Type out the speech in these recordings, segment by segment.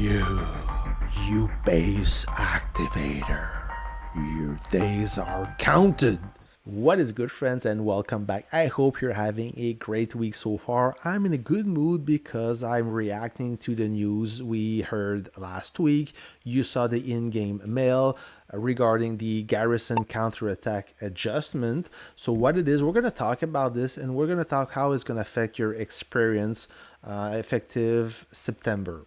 You base activator. Your days are counted. What is good, friends, and welcome back. I hope you're having a great week so far. I'm in a good mood because I'm reacting to the news we heard last week. You saw the in-game mail regarding the Garrison counterattack adjustment. So what it is, we're going to talk about this, and we're going to talk how it's going to affect your experience effective September.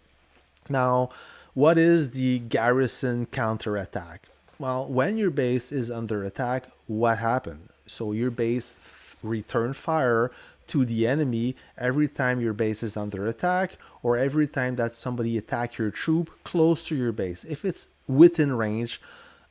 Now, what is the Garrison counterattack? Well, when your base is under attack, what happened? So your base return fire to the enemy every time your base is under attack or every time that somebody attack your troop close to your base. If it's within range,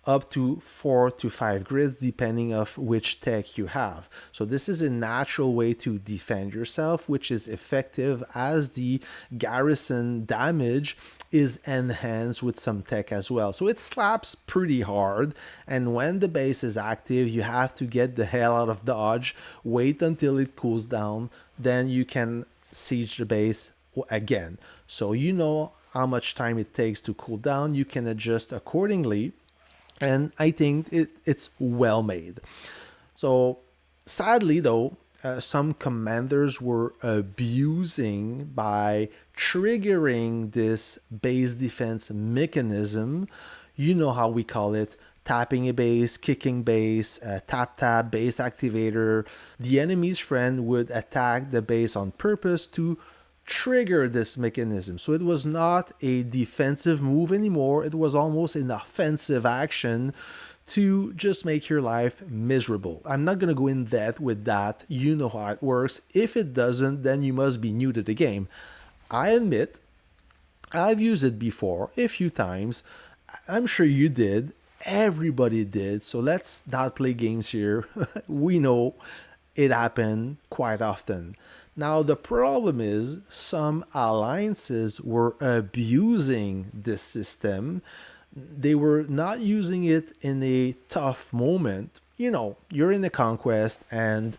up to 4 to 5 grids depending of which tech you have. So this is a natural way to defend yourself, which is effective as the garrison damage is enhanced with some tech as well. So it slaps pretty hard, and when the base is active, you have to get the hell out of dodge, wait until it cools down, then you can siege the base again. So you know how much time it takes to cool down, you can adjust accordingly, and I think it's well made. So sadly though, some commanders were abusing by triggering this base defense mechanism. You know how we call it: tapping a base, kicking base, tap base activator. The enemy's friend would attack the base on purpose to trigger this mechanism. So it was not a defensive move anymore. It was almost an offensive action to just make your life miserable. I'm not going to go in depth with that. You know how it works. If it doesn't, then you must be new to the game. I admit, I've used it before a few times. I'm sure you did. Everybody did. So let's not play games here. We know it happened quite often. Now, the problem is some alliances were abusing this system. They were not using it in a tough moment. You know, you're in a conquest and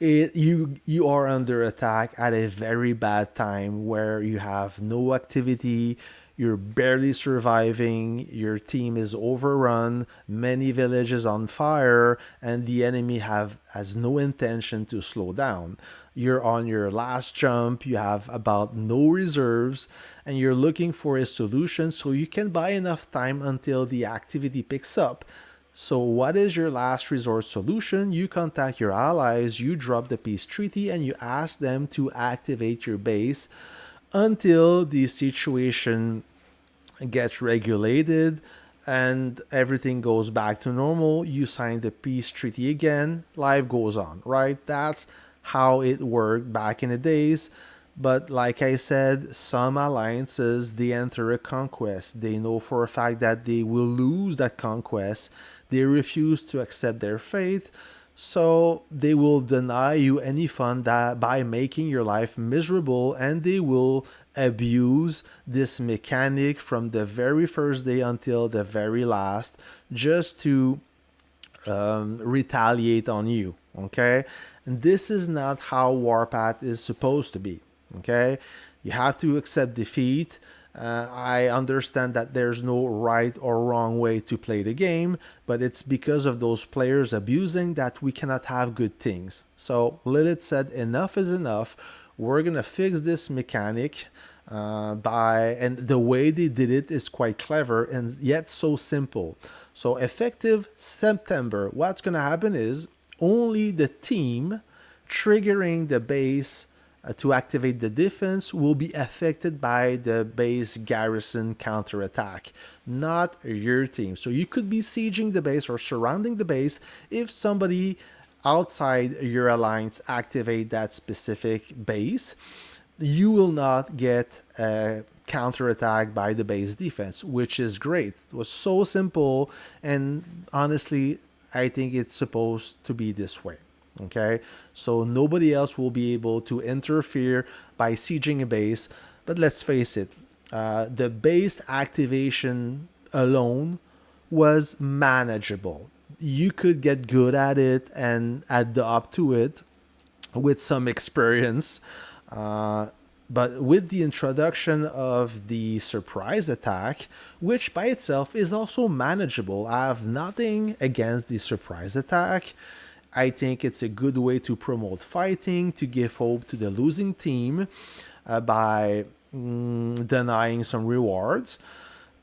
you are under attack at a very bad time where you have no activity, you're barely surviving, your team is overrun, many villages on fire, and the enemy has no intention to slow down. You're on your last jump, you have about no reserves, and you're looking for a solution so you can buy enough time until the activity picks up. So what is your last resort solution? You contact your allies, you drop the peace treaty, and you ask them to activate your base until the situation gets regulated and everything goes back to normal. You sign the peace treaty again, life goes on, right? That's how it worked back in the days. But like I said, some alliances, they enter a conquest. They know for a fact that they will lose that conquest. They refuse to accept their fate. So they will deny you any fun that by making your life miserable, and they will abuse this mechanic from the very first day until the very last just to retaliate on you. Okay, and this is not how Warpath is supposed to be. Okay, you have to accept defeat. I understand that there's no right or wrong way to play the game, but it's because of those players abusing that we cannot have good things. So Lilith said enough is enough. We're gonna fix this mechanic and the way they did it is quite clever and yet so simple. So effective September, what's gonna happen is only the team triggering the base to activate the defense will be affected by the base garrison counterattack, not your team. So you could be sieging the base or surrounding the base. If somebody outside your alliance activate that specific base, you will not get a counterattack by the base defense, which is great. It was so simple, and honestly, I think it's supposed to be this way. Okay, so nobody else will be able to interfere by sieging a base. But let's face it, the base activation alone was manageable. You could get good at it and adapt to it with some experience. But with the introduction of the surprise attack, which by itself is also manageable, I have nothing against the surprise attack. I think it's a good way to promote fighting, to give hope to the losing team by denying some rewards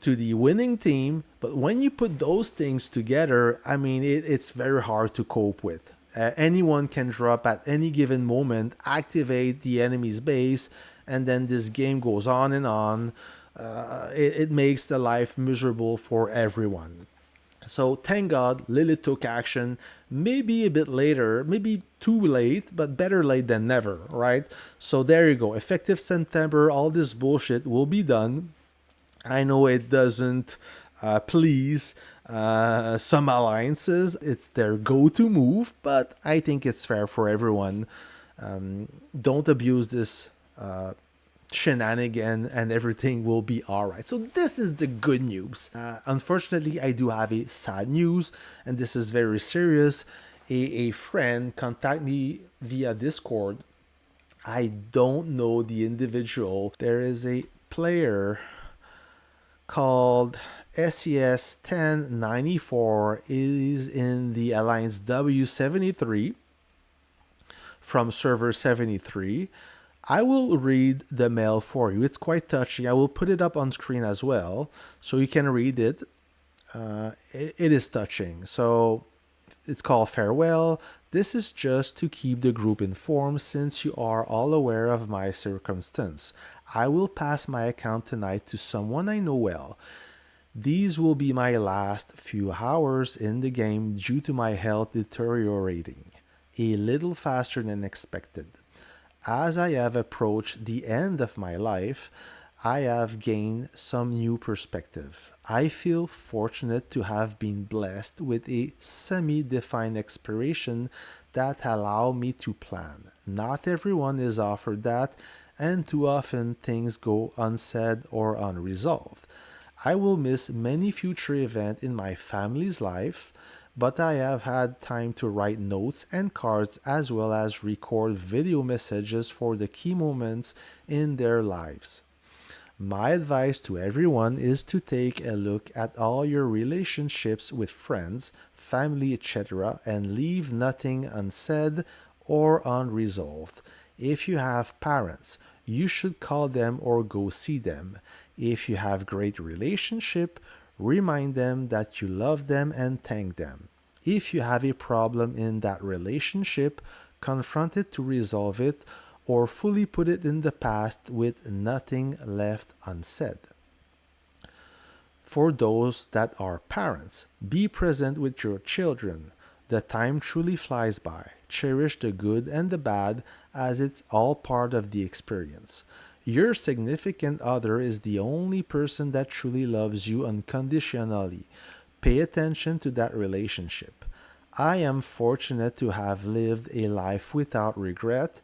to the winning team. But when you put those things together, I mean, it's very hard to cope with. Anyone can drop at any given moment, activate the enemy's base, and then this game goes on and on. It makes the life miserable for everyone. So thank God Lily took action, maybe a bit later, maybe too late, but better late than never, right? So there you go. Effective September, all this bullshit will be done. I know it doesn't please some alliances. It's their go-to move, but I think it's fair for everyone. Don't abuse this shenanigan and everything will be all right. So this is the good news. Unfortunately, I do have a sad news, and this is very serious. A friend contacted me via Discord. I don't know the individual. There is a player called SES 1094 is in the Alliance W73 from server 73. I will read the mail for you. It's quite touching. I will put it up on screen as well so you can read it. It is touching. So it's called Farewell. This is just to keep the group informed since you are all aware of my circumstance. I will pass my account tonight to someone I know well. These will be my last few hours in the game due to my health deteriorating a little faster than expected. As I have approached the end of my life, I have gained some new perspective. I feel fortunate to have been blessed with a semi-defined expiration that allow me to plan. Not everyone is offered that, and too often things go unsaid or unresolved. I will miss many future events in my family's life, but I have had time to write notes and cards as well as record video messages for the key moments in their lives. My advice to everyone is to take a look at all your relationships with friends, family, etc., and leave nothing unsaid or unresolved. If you have parents, you should call them or go see them. If you have great relationship, remind them that you love them and thank them. If you have a problem in that relationship, confront it to resolve it or fully put it in the past with nothing left unsaid. For those that are parents, be present with your children. The time truly flies by. Cherish the good and the bad as it's all part of the experience. Your significant other is the only person that truly loves you unconditionally. Pay attention to that relationship. I am fortunate to have lived a life without regret.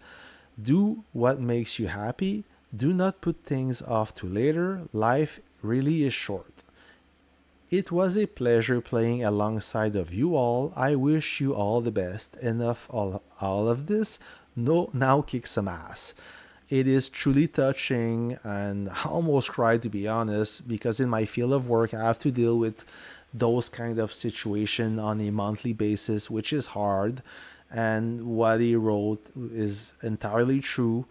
Do what makes you happy. Do not put things off to later. Life really is short. It was a pleasure playing alongside of you all. I wish you all the best. Enough all of this. No, now kick some ass. It is truly touching and I almost cried to be honest because in my field of work I have to deal with those kind of situation on a monthly basis, which is hard. And what he wrote is entirely true.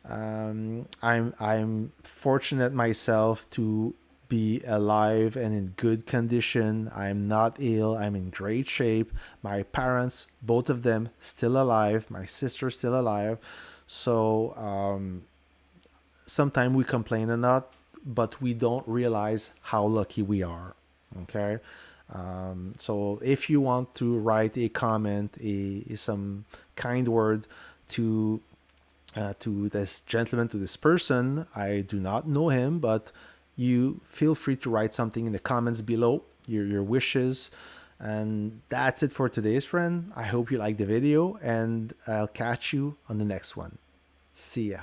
I'm fortunate myself to be alive and in good condition. I'm not ill. I'm in great shape. My parents, both of them, still alive. My sister still alive. So sometimes we complain a lot, but we don't realize how lucky we are. Okay. So if you want to write a comment, some kind word to this gentleman, to this person, I do not know him, but you feel free to write something in the comments below, your wishes. And that's it for today's friend. I hope you liked the video and I'll catch you on the next one. See ya.